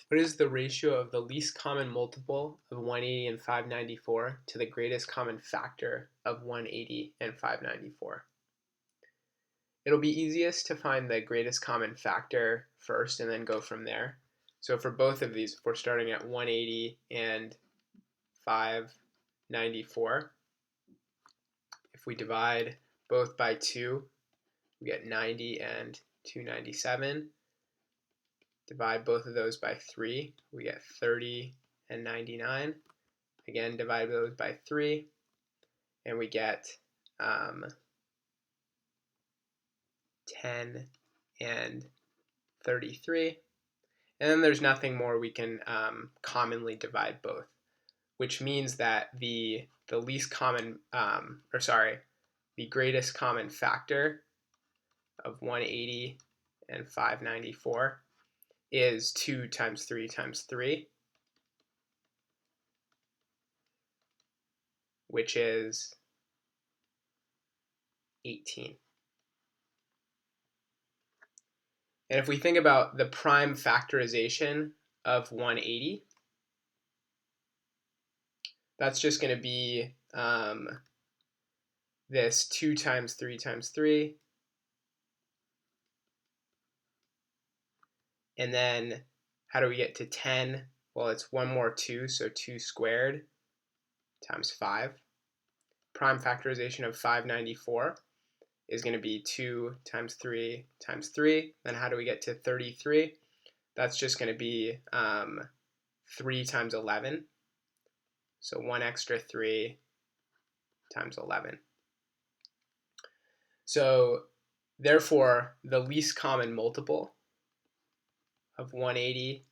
What is the ratio of the least common multiple of 180 and 594 to the greatest common factor of 180 and 594? It'll be easiest to find the greatest common factor first and then go from there. So for both of these, if we're starting at 180 and 594, if we divide both by 2, we get 90 and 297. Divide both of those by 3, we get 30 and 99. Again, divide those by 3, and we get 10 and 33. And then there's nothing more we can commonly divide both, which means that the least common, the greatest common factor of 180 and 594 is 2 times 3 times 3, which is 18. And if we think about the prime factorization of 180, that's just going to be this 2 times 3 times 3. And then how do we get to 10? Well, it's one more 2, so 2 squared times 5. Prime factorization of 594 is going to be 2 times 3 times 3. Then how do we get to 33? That's just going to be 3 times 11. So 1 extra 3 times 11. So therefore, the least common multiple of 180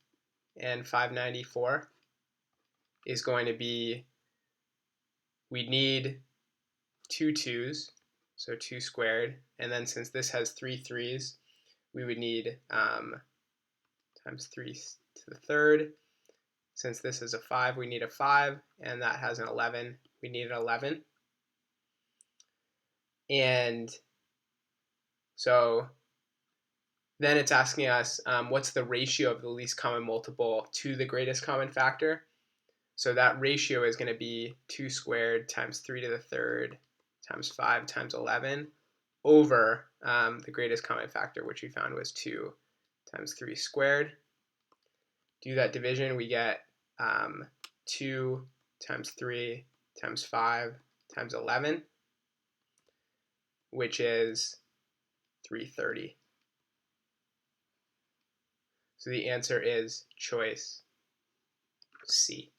and 594 is going to be, we need 2 2's, so 2 squared, and then since this has 3 3's, we would need times 3 to the third. Since this is a 5, we need a 5, and that has an 11, we need an 11. And so then it's asking us what's the ratio of the least common multiple to the greatest common factor. So that ratio is going to be 2 squared times 3 to the third times 5 times 11 over the greatest common factor, which we found was 2 times 3 squared. Do that division, we get 2 times 3 times 5 times 11, which is 330. So the answer is choice C.